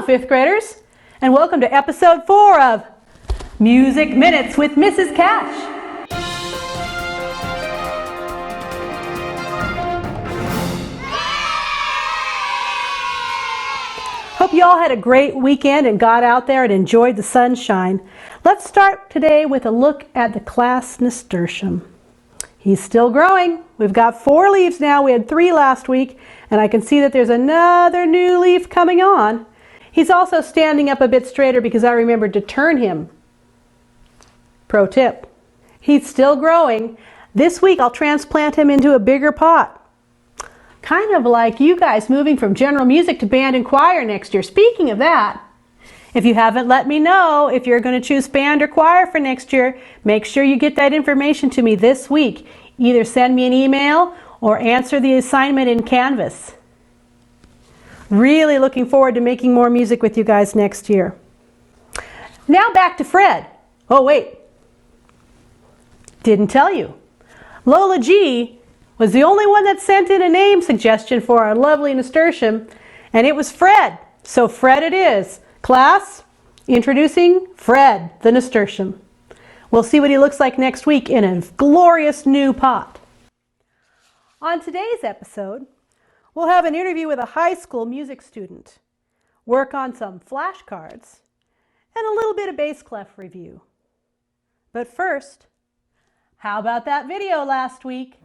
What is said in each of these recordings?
fifth graders, and welcome to episode 4 of Music Minutes with Mrs. Cash. Hope you all had a great weekend and got out there and enjoyed the sunshine. Let's start today with a look at the class Nasturtium. He's still growing. We've got 4 leaves now. We had 3 last week, and I can see that there's another new leaf coming on. He's also standing up a bit straighter because I remembered to turn him. Pro tip. He's still growing. This week I'll transplant him into a bigger pot. Kind of like you guys moving from general music to band and choir next year. Speaking of that, if you haven't let me know if you're going to choose band or choir for next year, make sure you get that information to me this week. Either send me an email or answer the assignment in Canvas. Really looking forward to making more music with you guys next year. Now back to Fred. Oh wait, didn't tell you. Lola G was the only one that sent in a name suggestion for our lovely Nasturtium, and it was Fred. So Fred it is. Class, introducing Fred the Nasturtium. We'll see what he looks like next week in a glorious new pot. On today's episode, we'll have an interview with a high school music student, work on some flashcards, and a little bit of bass clef review. But first, how about that video last week?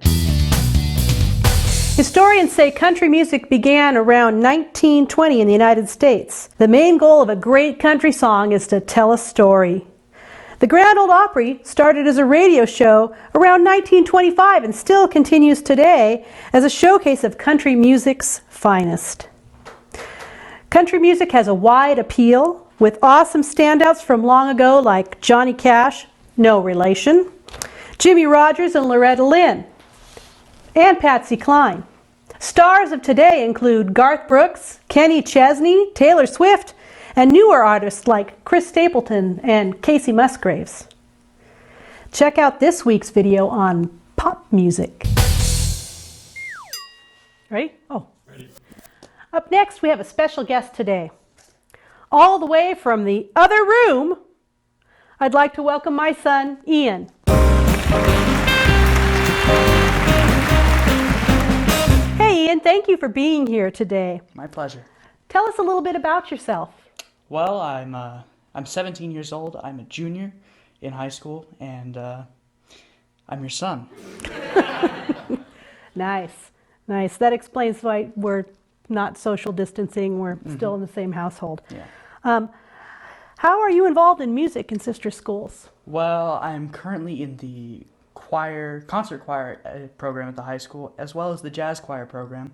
Historians say country music began around 1920 in the United States. The main goal of a great country song is to tell a story. The Grand Ole Opry started as a radio show around 1925 and still continues today as a showcase of country music's finest. Country music has a wide appeal with awesome standouts from long ago like Johnny Cash, no relation, Jimmie Rodgers and Loretta Lynn, and Patsy Cline. Stars of today include Garth Brooks, Kenny Chesney, Taylor Swift, and newer artists like Chris Stapleton and Casey Musgraves. Check out this week's video on pop music. Ready? Oh. Ready. Up next, we have a special guest today. All the way from the other room, I'd like to welcome my son, Ian. Hey Ian, thank you for being here today. My pleasure. Tell us a little bit about yourself. Well, I'm 17 years old. I'm a junior in high school, and I'm your son. Nice. That explains why we're not social distancing. We're still in the same household. Yeah. How are you involved in music in sister schools? Well, I'm currently in the concert choir program at the high school, as well as the jazz choir program,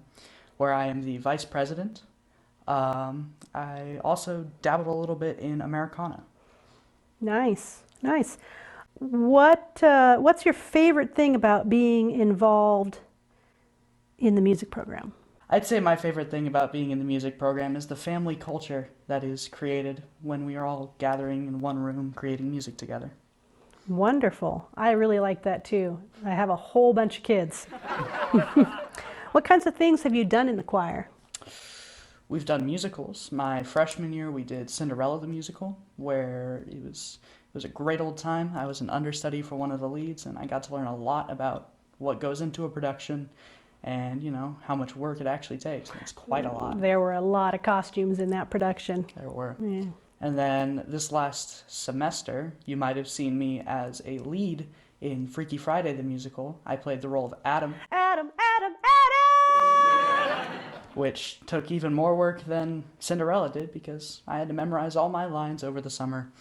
where I am the vice president. I also dabbled a little bit in Americana. Nice. What's your favorite thing about being involved in the music program? I'd say my favorite thing about being in the music program is the family culture that is created when we are all gathering in one room creating music together. Wonderful. I really like that too. I have a whole bunch of kids. What kinds of things have you done in the choir? We've done musicals. My freshman year we did Cinderella the musical, where it was a great old time. I was an understudy for one of the leads, and I got to learn a lot about what goes into a production and, how much work it actually takes. It's quite a lot. There were a lot of costumes in that production. There were. Yeah. And then this last semester, you might have seen me as a lead in Freaky Friday the musical. I played the role of Adam. Adam! Which took even more work than Cinderella did because I had to memorize all my lines over the summer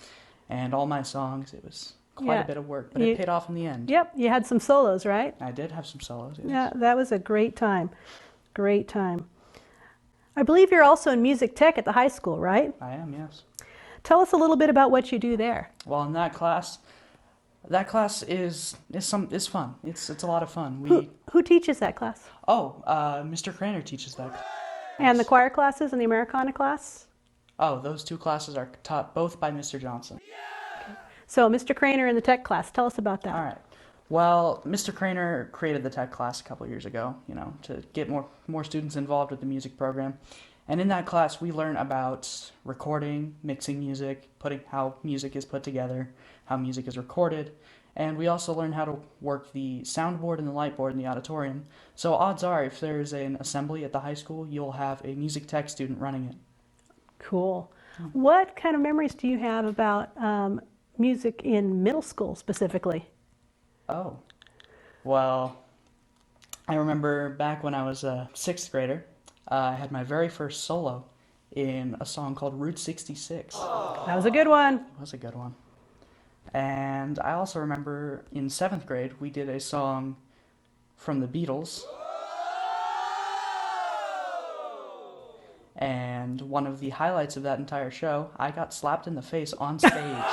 and all my songs. It was quite a bit of work, but it paid off in the end. Yep, you had some solos, right? I did have some solos, yes. Yeah, that was a great time. I believe you're also in music tech at the high school, right? I am, yes. Tell us a little bit about what you do there. Well, in that class is fun. It's a lot of fun. Who teaches that class? Mr. Craner teaches that class. And the choir classes and the Americana class? Oh, those 2 classes are taught both by Mr. Johnson. Okay. So Mr. Craner in the tech class, tell us about that. All right. Well, Mr. Craner created the tech class a couple years ago, to get more students involved with the music program. And in that class, we learn about recording, mixing music, how music is put together, how music is recorded, and we also learn how to work the soundboard and the light board in the auditorium. So odds are, if there's an assembly at the high school, you'll have a music tech student running it. Cool. What kind of memories do you have about music in middle school specifically? Oh, well, I remember back when I was a sixth grader, I had my very first solo in a song called Route 66. That was a good one. It was a good one. And I also remember in seventh grade, we did a song from the Beatles. And one of the highlights of that entire show, I got slapped in the face on stage.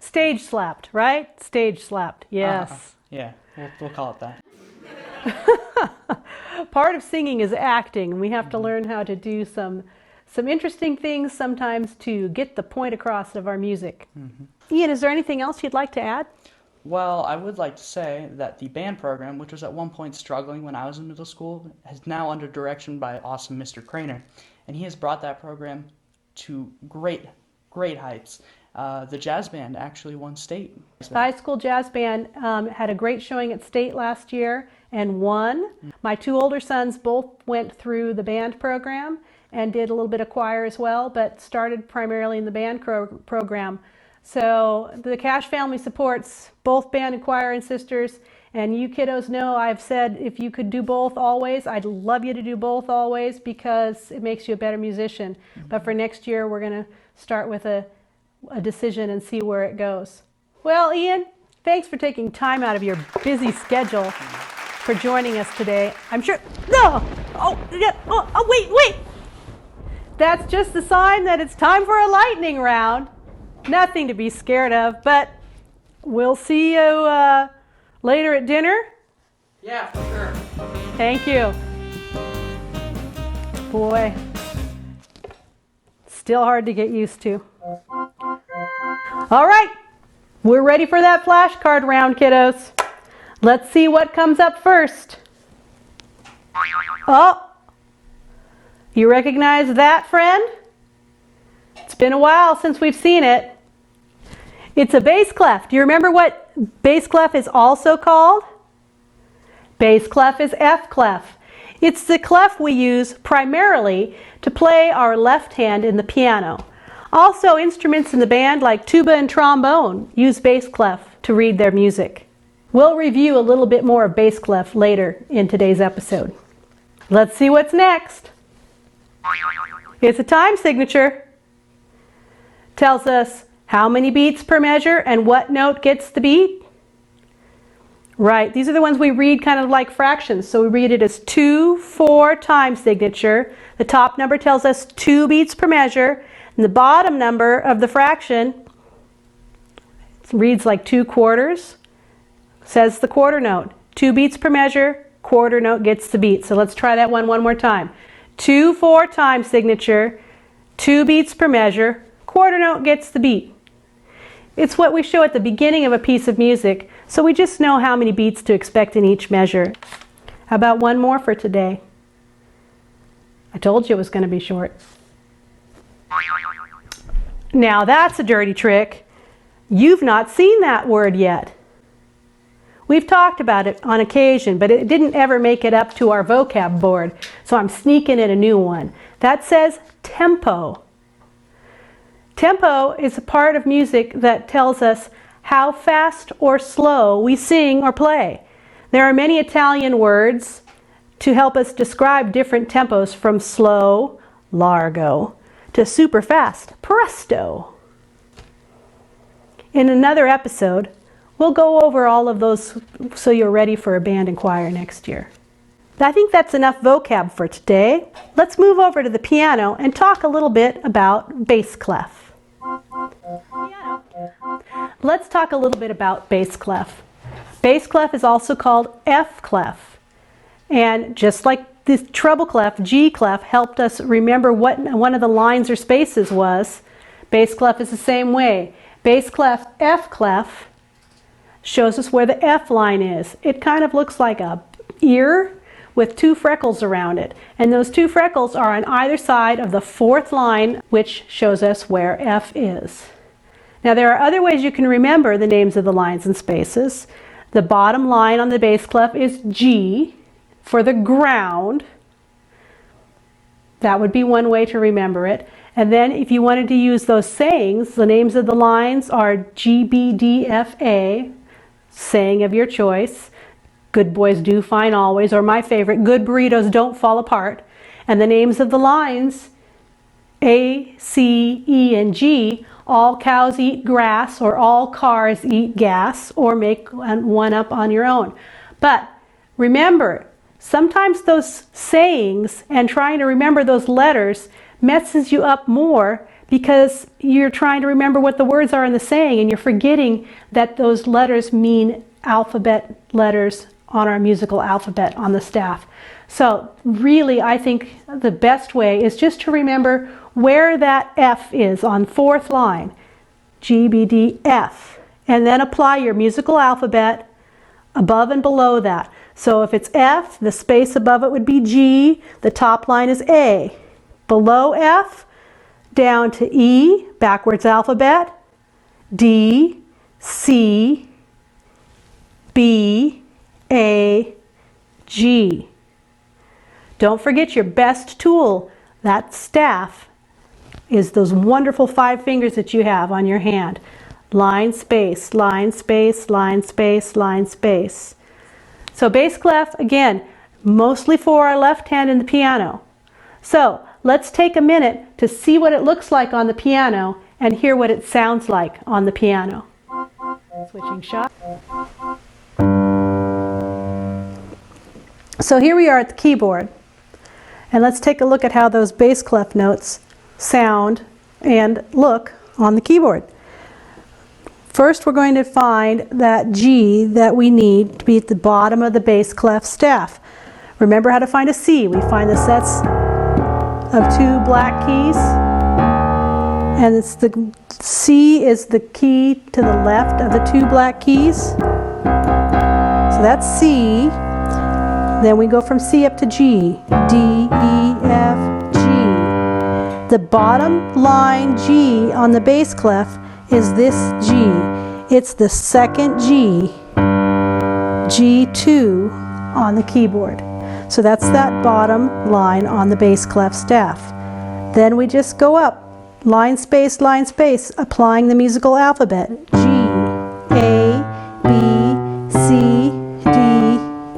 Stage slapped, right? Stage slapped, yes. Yeah, we'll call it that. Part of singing is acting, and we have to learn how to do some interesting things sometimes to get the point across of our music. Ian, is there anything else you'd like to add? Well, I would like to say that the band program, which was at one point struggling when I was in middle school, is now under direction by awesome Mr. Craner. And he has brought that program to great heights. The jazz band actually won state. The high school jazz band had a great showing at state last year and won. My two older sons both went through the band program and did a little bit of choir as well, but started primarily in the band program. So the Cash family supports both band and choir and sisters, and you kiddos know I've said if you could do both always, I'd love you to do both always because it makes you a better musician. But for next year, we're going to start with a decision and see where it goes. Well, Ian, thanks for taking time out of your busy schedule for joining us today. I'm sure, wait. That's just the sign that it's time for a lightning round. Nothing to be scared of, but we'll see you later at dinner. Yeah, for sure. Thank you. Boy, still hard to get used to. All right, we're ready for that flashcard round, kiddos. Let's see what comes up first. Oh, you recognize that, friend? It's been a while since we've seen it. It's a bass clef. Do you remember what bass clef is also called? Bass clef is F clef. It's the clef we use primarily to play our left hand in the piano. Also, instruments in the band like tuba and trombone use bass clef to read their music. We'll review a little bit more of bass clef later in today's episode. Let's see what's next. It's a time signature. Tells us how many beats per measure and what note gets the beat. Right, these are the ones we read kind of like fractions. So we read it as 2/4 time signature. The top number tells us 2 beats per measure. And the bottom number of the fraction reads like 2/4. Says the quarter note. 2 beats per measure, quarter note gets the beat. So let's try that one more time. 2/4 time signature, 2 beats per measure, quarter note gets the beat. It's what we show at the beginning of a piece of music, so we just know how many beats to expect in each measure. How about one more for today? I told you it was going to be short. Now that's a dirty trick. You've not seen that word yet. We've talked about it on occasion, but it didn't ever make it up to our vocab board, so I'm sneaking in a new one. That says tempo. Tempo is a part of music that tells us how fast or slow we sing or play. There are many Italian words to help us describe different tempos, from slow, largo, to super fast, presto. In another episode, we'll go over all of those so you're ready for a band and choir next year. I think that's enough vocab for today. Let's move over to the piano and talk a little bit about bass clef. Let's talk a little bit about bass clef. Bass clef is also called F clef. And just like the treble clef, G clef helped us remember what one of the lines or spaces was. Bass clef is the same way. Bass clef, F clef, shows us where the F line is. It kind of looks like a ear, with 2 freckles around it. And those 2 freckles are on either side of the 4th line, which shows us where F is. Now there are other ways you can remember the names of the lines and spaces. The bottom line on the bass clef is G for the ground. That would be one way to remember it. And then if you wanted to use those sayings, the names of the lines are G, B, D, F, A, saying of your choice. Good boys do fine always, or my favorite, good burritos don't fall apart. And the names of the lines, A, C, E, and G, all cows eat grass, or all cars eat gas, or make one up on your own. But remember, sometimes those sayings and trying to remember those letters messes you up more because you're trying to remember what the words are in the saying and you're forgetting that those letters mean alphabet letters on our musical alphabet on the staff. So really, I think the best way is just to remember where that F is on 4th line, G, B, D, F, and then apply your musical alphabet above and below that. So if it's F, the space above it would be G, the top line is A. Below F, down to E, backwards alphabet, D, C, B, A, G. Don't forget your best tool, that staff, is those wonderful 5 fingers that you have on your hand. Line, space, line, space, line, space, line, space. So bass clef, again, mostly for our left hand in the piano. So let's take a minute to see what it looks like on the piano and hear what it sounds like on the piano. Switching shot. So here we are at the keyboard. And let's take a look at how those bass clef notes sound and look on the keyboard. First we're going to find that G that we need to be at the bottom of the bass clef staff. Remember how to find a C. We find the sets of 2 black keys, and it's the C is the key to the left of the 2 black keys. So that's C. Then we go from C up to G. D, E, F, G. The bottom line G on the bass clef is this G. It's the 2nd G, G2 on the keyboard. So that's that bottom line on the bass clef staff. Then we just go up, line, space, applying the musical alphabet. G, A, B, C, D,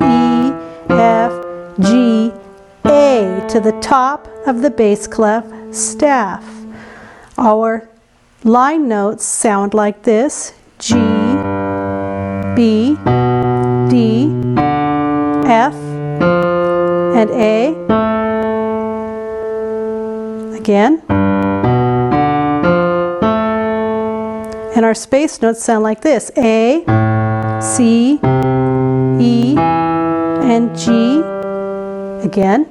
E, F, G, A to the top of the bass clef staff. Our line notes sound like this: G, B, D, F, and A. Again. And our space notes sound like this: A, C, E, and G. Again.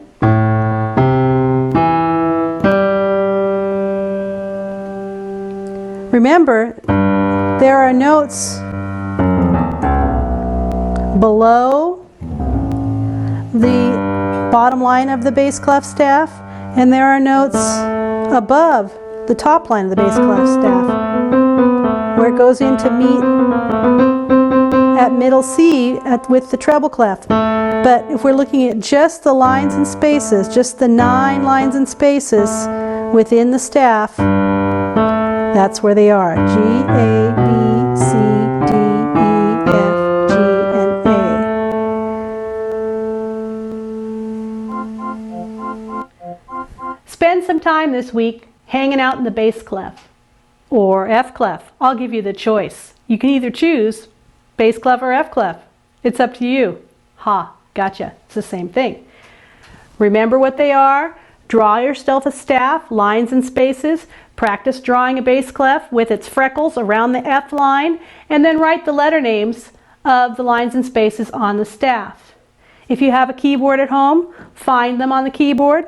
Remember, there are notes below the bottom line of the bass clef staff, and there are notes above the top line of the bass clef staff, where it goes into meet at middle C with the treble clef. But if we're looking at just the lines and spaces, just the 9 lines and spaces within the staff, that's where they are. G, A, B, C, D, E, F, G, and A. Spend some time this week hanging out in the bass clef or F clef. I'll give you the choice. You can either choose bass clef or F clef. It's up to you. Ha, gotcha. It's the same thing. Remember what they are. Draw yourself a staff, lines and spaces. Practice drawing a bass clef with its freckles around the F line, and then write the letter names of the lines and spaces on the staff. If you have a keyboard at home, find them on the keyboard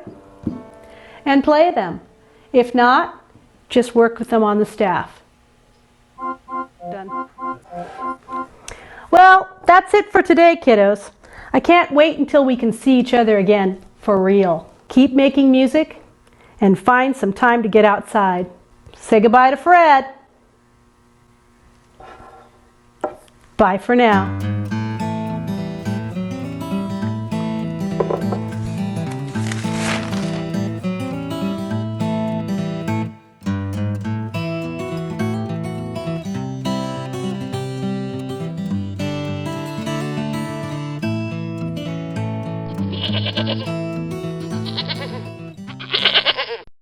and play them. If not, just work with them on the staff. Done. Well, that's it for today, kiddos. I can't wait until we can see each other again, for real. Keep making music and find some time to get outside. Say goodbye to Fred. Bye for now. Ha ha ha ha.